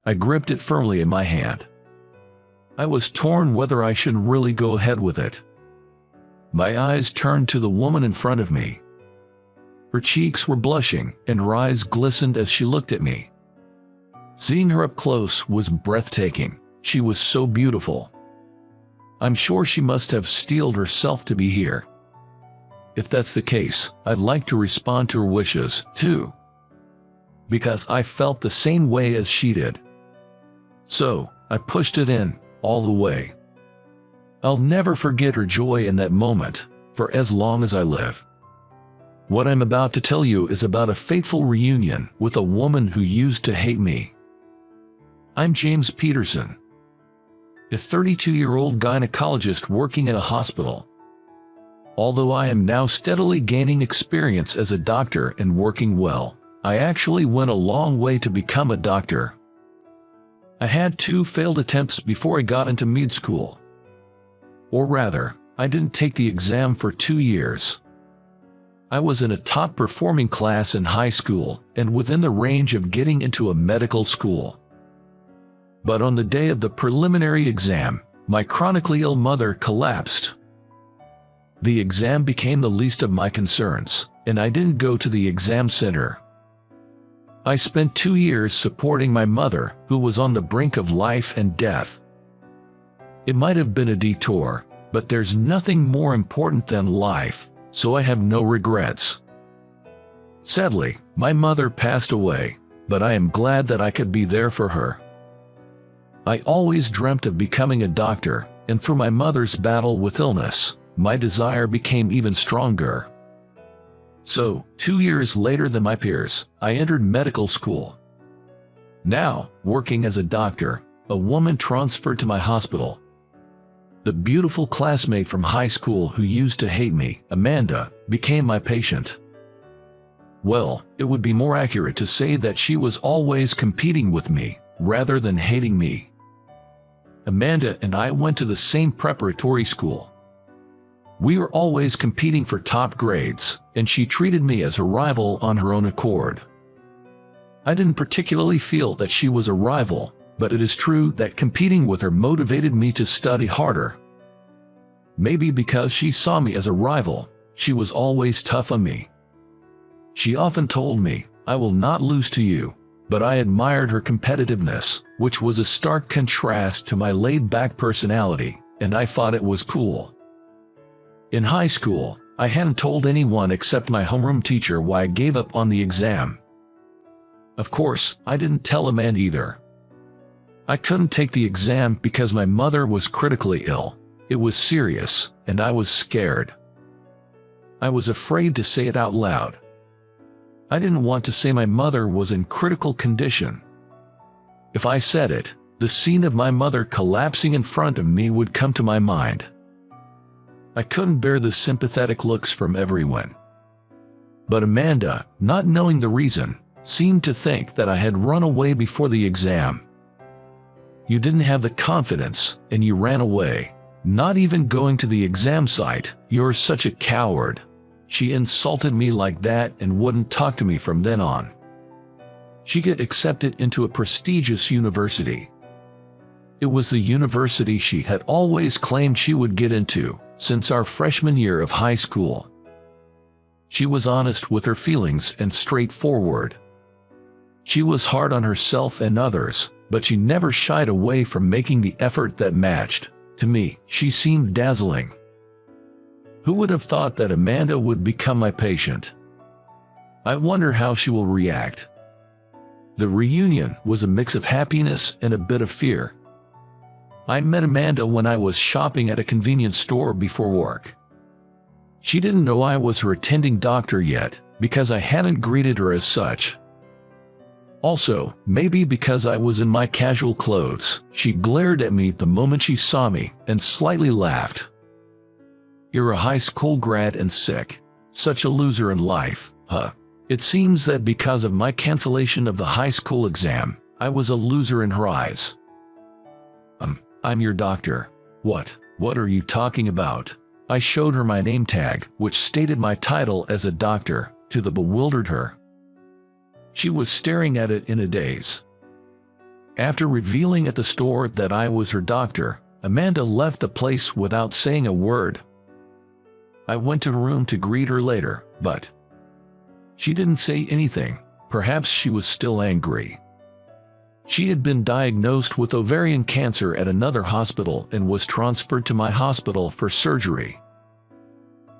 I gripped it firmly in my hand. I was torn whether I should really go ahead with it. My eyes turned to the woman in front of me. Her cheeks were blushing, and her eyes glistened as she looked at me. Seeing her up close was breathtaking. She was so beautiful. I'm sure she must have steeled herself to be here. If that's the case, I'd like to respond to her wishes, too. Because I felt the same way as she did. So, I pushed it in, all the way. I'll never forget her joy in that moment, for as long as I live. What I'm about to tell you is about a fateful reunion with a woman who used to hate me. I'm James Peterson, a 32-year-old gynecologist working in a hospital. Although I am now steadily gaining experience as a doctor and working well, I actually went a long way to become a doctor. I had 2 failed attempts before I got into med school. Or rather, I didn't take the exam for 2 years. I was in a top-performing class in high school and within the range of getting into a medical school. But on the day of the preliminary exam, my chronically ill mother collapsed. The exam became the least of my concerns, and I didn't go to the exam center. I spent 2 years supporting my mother, who was on the brink of life and death. It might have been a detour, but there's nothing more important than life, so I have no regrets. Sadly, my mother passed away, but I am glad that I could be there for her. I always dreamt of becoming a doctor, and through my mother's battle with illness, my desire became even stronger. So, 2 years later than my peers, I entered medical school. Now, working as a doctor, a woman transferred to my hospital. The beautiful classmate from high school who used to hate me, Amanda, became my patient. Well, it would be more accurate to say that she was always competing with me, rather than hating me. Amanda and I went to the same preparatory school. We were always competing for top grades, and she treated me as a rival on her own accord. I didn't particularly feel that she was a rival, but it is true that competing with her motivated me to study harder. Maybe because she saw me as a rival, she was always tough on me. She often told me, "I will not lose to you," but I admired her competitiveness, which was a stark contrast to my laid-back personality, and I thought it was cool. In high school, I hadn't told anyone except my homeroom teacher why I gave up on the exam. Of course, I didn't tell Amanda either. I couldn't take the exam because my mother was critically ill. It was serious, and I was scared. I was afraid to say it out loud. I didn't want to say my mother was in critical condition. If I said it, the scene of my mother collapsing in front of me would come to my mind. I couldn't bear the sympathetic looks from everyone. But Amanda, not knowing the reason, seemed to think that I had run away before the exam. "You didn't have the confidence, and you ran away. Not even going to the exam site, you're such a coward." She insulted me like that and wouldn't talk to me from then on. She got accepted into a prestigious university. It was the university she had always claimed she would get into, since our freshman year of high school. She was honest with her feelings and straightforward. She was hard on herself and others, but she never shied away from making the effort that matched. To me, she seemed dazzling. Who would have thought that Amanda would become my patient? I wonder how she will react. The reunion was a mix of happiness and a bit of fear. I met Amanda when I was shopping at a convenience store before work. She didn't know I was her attending doctor yet, because I hadn't greeted her as such. Also, maybe because I was in my casual clothes, she glared at me the moment she saw me and slightly laughed. "You're a high school grad and sick. Such a loser in life, huh?" It seems that because of my cancellation of the high school exam, I was a loser in her eyes. "I'm your doctor." What are you talking about?" I showed her my name tag, which stated my title as a doctor, to the bewildered her. She was staring at it in a daze. After revealing at the store that I was her doctor, Amanda left the place without saying a word. I went to her room to greet her later, but she didn't say anything. Perhaps she was still angry. She had been diagnosed with ovarian cancer at another hospital and was transferred to my hospital for surgery.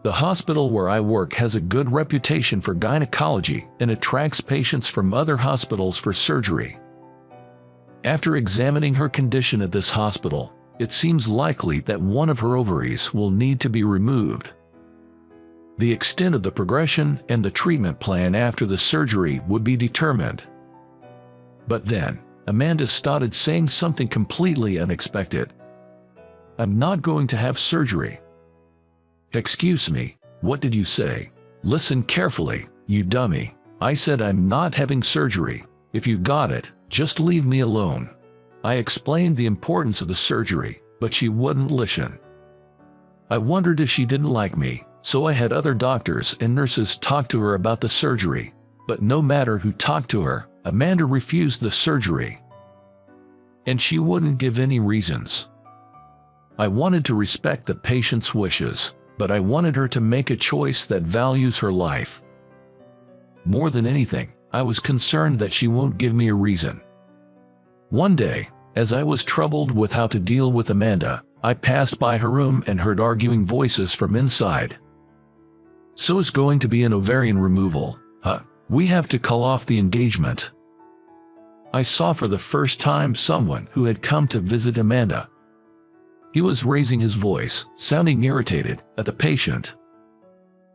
The hospital where I work has a good reputation for gynecology and attracts patients from other hospitals for surgery. After examining her condition at this hospital, it seems likely that one of her ovaries will need to be removed. The extent of the progression and the treatment plan after the surgery would be determined. But then, Amanda started saying something completely unexpected. "I'm not going to have surgery." "Excuse me, what did you say?" "Listen carefully, you dummy. I said I'm not having surgery. If you got it, just leave me alone." I explained the importance of the surgery, but she wouldn't listen. I wondered if she didn't like me, so I had other doctors and nurses talk to her about the surgery. But no matter who talked to her, Amanda refused the surgery. And she wouldn't give any reasons. I wanted to respect the patient's wishes, but I wanted her to make a choice that values her life. More than anything, I was concerned that she won't give me a reason. One day, as I was troubled with how to deal with Amanda, I passed by her room and heard arguing voices from inside. "So it's going to be an ovarian removal, huh? We have to call off the engagement." I saw for the first time someone who had come to visit Amanda. He was raising his voice, sounding irritated at the patient.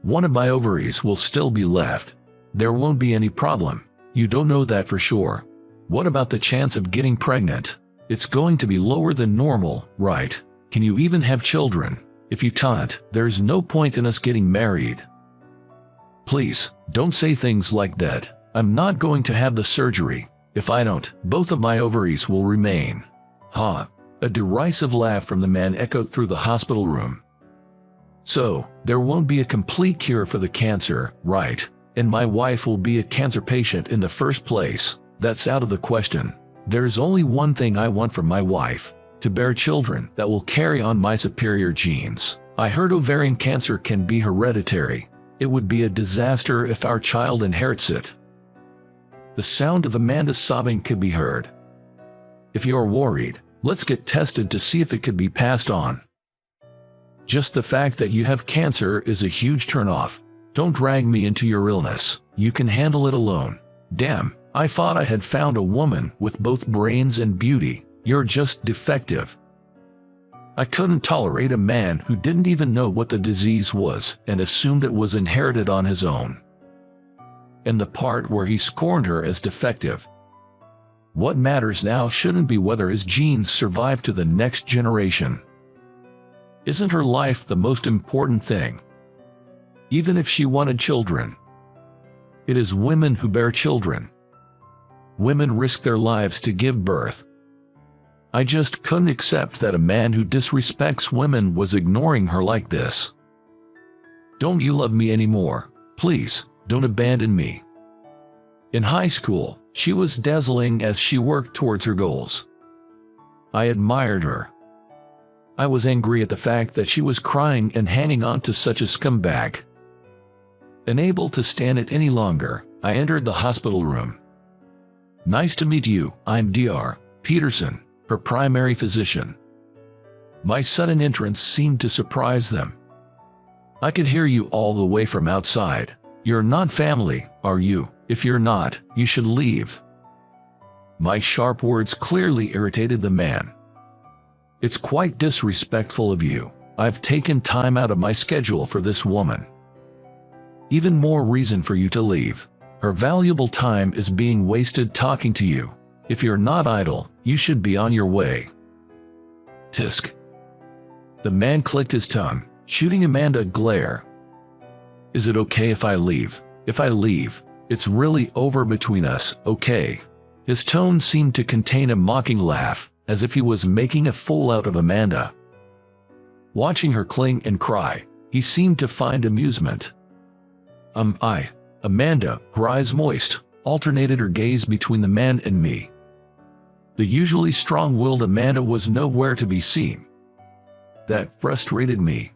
"One of my ovaries will still be left. There won't be any problem. You don't know that for sure. What about the chance of getting pregnant? It's going to be lower than normal, right? Can you even have children? If you can't, there's no point in us getting married. Please, don't say things like that. I'm not going to have the surgery. If I don't, both of my ovaries will remain." "Huh?" A derisive laugh from the man echoed through the hospital room. "So, there won't be a complete cure for the cancer, right? And my wife will be a cancer patient in the first place. That's out of the question. There's only one thing I want from my wife: to bear children that will carry on my superior genes. I heard ovarian cancer can be hereditary. It would be a disaster if our child inherits it." The sound of Amanda's sobbing could be heard. "If you're worried, let's get tested to see if it could be passed on. Just the fact that you have cancer is a huge turnoff. Don't drag me into your illness. You can handle it alone." "Damn, I thought I had found a woman with both brains and beauty. You're just defective." I couldn't tolerate a man who didn't even know what the disease was and assumed it was inherited on his own. And the part where he scorned her as defective. What matters now shouldn't be whether his genes survive to the next generation. Isn't her life the most important thing? Even if she wanted children. It is women who bear children. Women risk their lives to give birth. I just couldn't accept that a man who disrespects women was ignoring her like this. "Don't you love me anymore? Please, don't abandon me." In high school, she was dazzling as she worked towards her goals. I admired her. I was angry at the fact that she was crying and hanging on to such a scumbag. Unable to stand it any longer, I entered the hospital room. "Nice to meet you, I'm Dr. Peterson, her primary physician." My sudden entrance seemed to surprise them. "I could hear you all the way from outside. You're not family, are you? If you're not, you should leave." My sharp words clearly irritated the man. "It's quite disrespectful of you. I've taken time out of my schedule for this woman. Even more reason for you to leave. Her valuable time is being wasted talking to you. If you're not idle, you should be on your way." Tisk. The man clicked his tongue, shooting Amanda a glare. "Is it okay if I leave? If I leave, it's really over between us, okay?" His tone seemed to contain a mocking laugh, as if he was making a fool out of Amanda. Watching her cling and cry, he seemed to find amusement. Amanda, her eyes moist, alternated her gaze between the man and me. The usually strong-willed Amanda was nowhere to be seen. That frustrated me.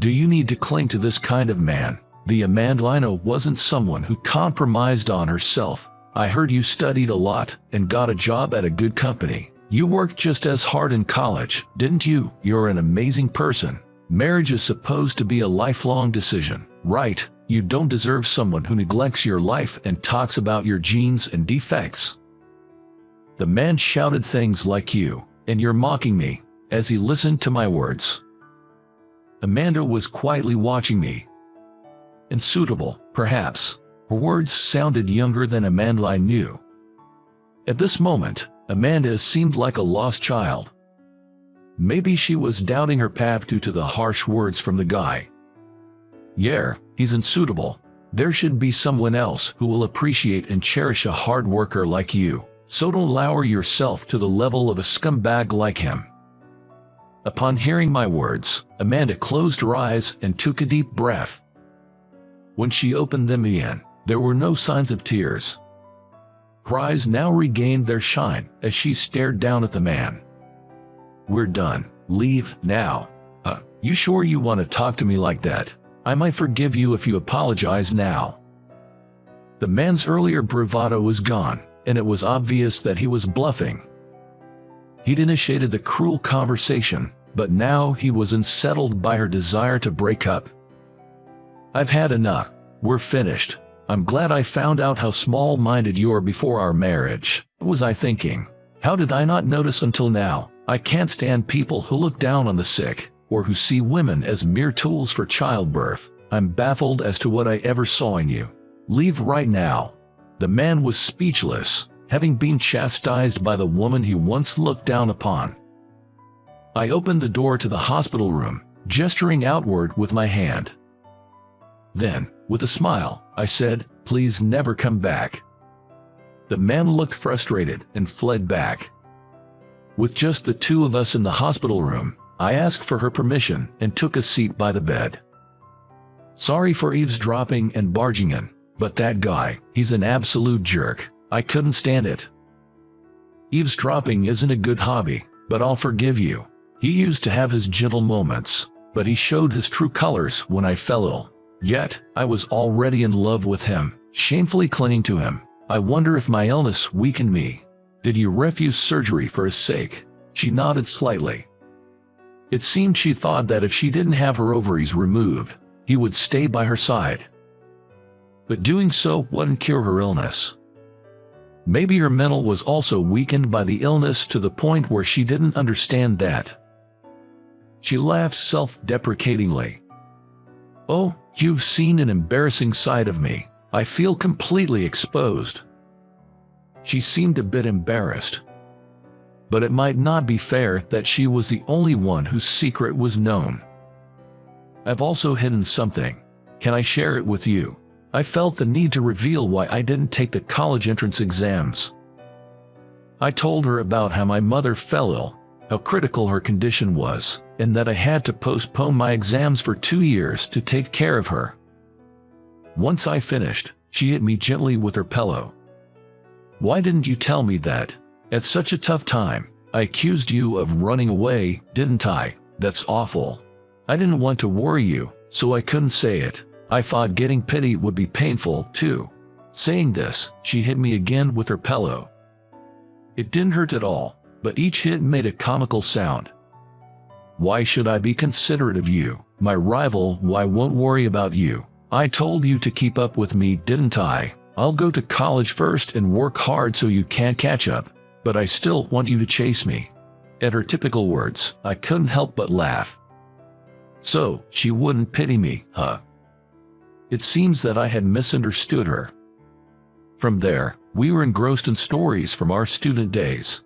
Do you need to cling to this kind of man? The Amandlina wasn't someone who compromised on herself. I heard you studied a lot and got a job at a good company. You worked just as hard in college, didn't you? You're an amazing person. Marriage is supposed to be a lifelong decision, right? You don't deserve someone who neglects your life and talks about your genes and defects. The man shouted things like you, and you're mocking me, as he listened to my words. Amanda was quietly watching me. Unsuitable, perhaps. Her words sounded younger than Amanda I knew. At this moment, Amanda seemed like a lost child. Maybe she was doubting her path due to the harsh words from the guy. Yeah, he's unsuitable. There should be someone else who will appreciate and cherish a hard worker like you, so don't lower yourself to the level of a scumbag like him. Upon hearing my words, Amanda closed her eyes and took a deep breath. When she opened them again, there were no signs of tears. Her eyes now regained their shine as she stared down at the man. We're done. Leave now. You sure you want to talk to me like that? I might forgive you if you apologize now. The man's earlier bravado was gone, and it was obvious that he was bluffing. He'd initiated the cruel conversation, but now he was unsettled by her desire to break up. I've had enough. We're finished. I'm glad I found out how small-minded you are before our marriage. What was I thinking? How did I not notice until now? I can't stand people who look down on the sick, or who see women as mere tools for childbirth. I'm baffled as to what I ever saw in you. Leave right now. The man was speechless, having been chastised by the woman he once looked down upon. I opened the door to the hospital room, gesturing outward with my hand. Then, with a smile, I said, "Please never come back." The man looked frustrated and fled back. With just the two of us in the hospital room, I asked for her permission and took a seat by the bed. Sorry for eavesdropping and barging in, but that guy, he's an absolute jerk. I couldn't stand it. Eavesdropping isn't a good hobby, but I'll forgive you. He used to have his gentle moments, but he showed his true colors when I fell ill. Yet, I was already in love with him, shamefully clinging to him. I wonder if my illness weakened me. Did you refuse surgery for his sake? She nodded slightly. It seemed she thought that if she didn't have her ovaries removed, he would stay by her side. But doing so wouldn't cure her illness. Maybe her mental was also weakened by the illness to the point where she didn't understand that. She laughed self-deprecatingly. Oh, you've seen an embarrassing side of me. I feel completely exposed. She seemed a bit embarrassed. But it might not be fair that she was the only one whose secret was known. I've also hidden something. Can I share it with you? I felt the need to reveal why I didn't take the college entrance exams. I told her about how my mother fell ill, how critical her condition was, and that I had to postpone my exams for 2 years to take care of her. Once I finished, she hit me gently with her pillow. Why didn't you tell me that? At such a tough time, I accused you of running away, didn't I? That's awful. I didn't want to worry you, so I couldn't say it. I thought getting pity would be painful, too. Saying this, she hit me again with her pillow. It didn't hurt at all, but each hit made a comical sound. Why should I be considerate of you, my rival? Why won't worry about you? I told you to keep up with me, didn't I? I'll go to college first and work hard so you can't catch up, but I still want you to chase me. At her typical words, I couldn't help but laugh. So, she wouldn't pity me, huh? It seems that I had misunderstood her. From there, we were engrossed in stories from our student days.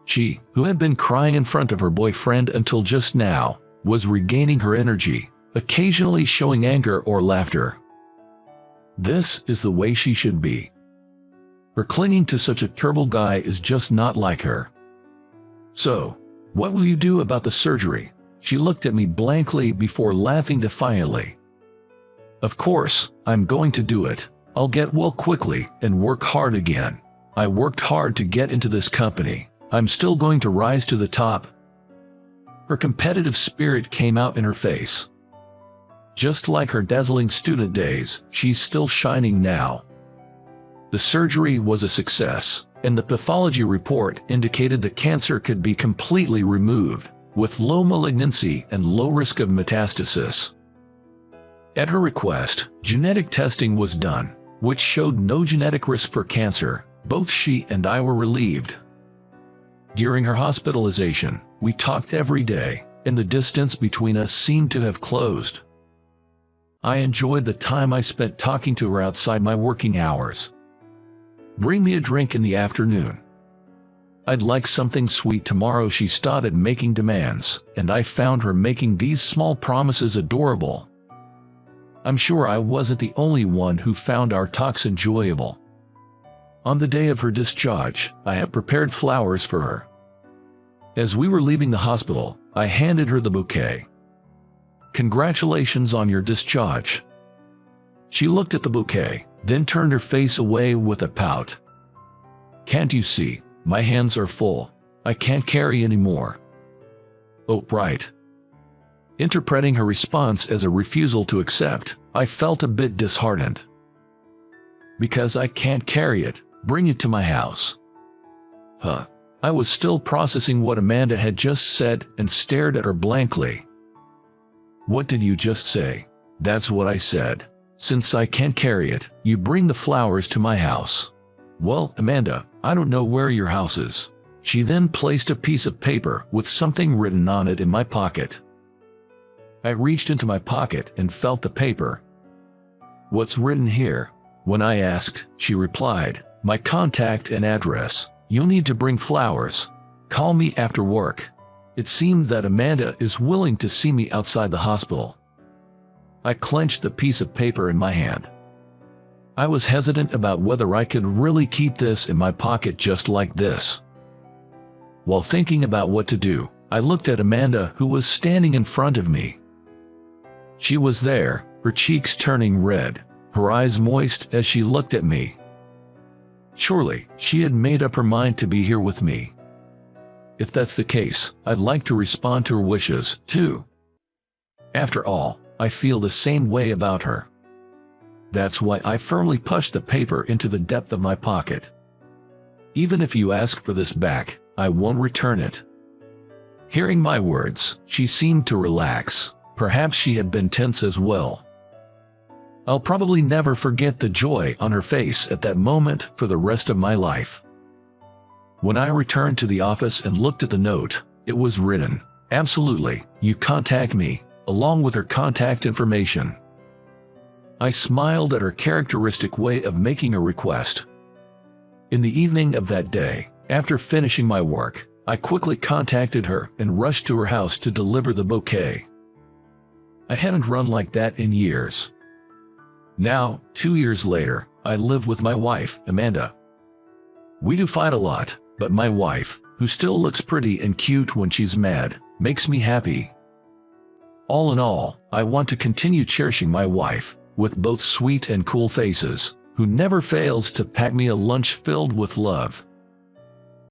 She, who had been crying in front of her boyfriend until just now, was regaining her energy, occasionally showing anger or laughter. This is the way she should be. Her clinging to such a terrible guy is just not like her. So, what will you do about the surgery? She looked at me blankly before laughing defiantly. Of course, I'm going to do it. I'll get well quickly and work hard again. I worked hard to get into this company. I'm still going to rise to the top." Her competitive spirit came out in her face. Just like her dazzling student days, she's still shining now. The surgery was a success, and the pathology report indicated the cancer could be completely removed, with low malignancy and low risk of metastasis. At her request, genetic testing was done, which showed no genetic risk for cancer. Both she and I were relieved. During her hospitalization, we talked every day, and the distance between us seemed to have closed. I enjoyed the time I spent talking to her outside my working hours. "Bring me a drink in the afternoon. I'd like something sweet tomorrow." She started making demands, and I found her making these small promises adorable. I'm sure I wasn't the only one who found our talks enjoyable. On the day of her discharge, I had prepared flowers for her. As we were leaving the hospital, I handed her the bouquet. "Congratulations on your discharge." She looked at the bouquet, then turned her face away with a pout. "Can't you see? My hands are full. I can't carry anymore." "Oh, right." Interpreting her response as a refusal to accept, I felt a bit disheartened. "Because I can't carry it, bring it to my house." Huh. I was still processing what Amanda had just said and stared at her blankly. "What did you just say?" "That's what I said. Since I can't carry it, you bring the flowers to my house." "Well, Amanda, I don't know where your house is." She then placed a piece of paper with something written on it in my pocket. I reached into my pocket and felt the paper. "What's written here?" When I asked, she replied, "My contact and address. You'll need to bring flowers. Call me after work." It seemed that Amanda is willing to see me outside the hospital. I clenched the piece of paper in my hand. I was hesitant about whether I could really keep this in my pocket just like this. While thinking about what to do, I looked at Amanda, who was standing in front of me. She was there, her cheeks turning red, her eyes moist as she looked at me. Surely, she had made up her mind to be here with me. If that's the case, I'd like to respond to her wishes, too. After all, I feel the same way about her. That's why I firmly pushed the paper into the depth of my pocket. "Even if you ask for this back, I won't return it." Hearing my words, she seemed to relax. Perhaps she had been tense as well. I'll probably never forget the joy on her face at that moment for the rest of my life. When I returned to the office and looked at the note, it was written, "Absolutely, you contact me," along with her contact information. I smiled at her characteristic way of making a request. In the evening of that day, after finishing my work, I quickly contacted her and rushed to her house to deliver the bouquet. I hadn't run like that in years. Now, 2 years later, I live with my wife, Amanda. We do fight a lot, but my wife, who still looks pretty and cute when she's mad, makes me happy. All in all, I want to continue cherishing my wife, with both sweet and cool faces, who never fails to pack me a lunch filled with love.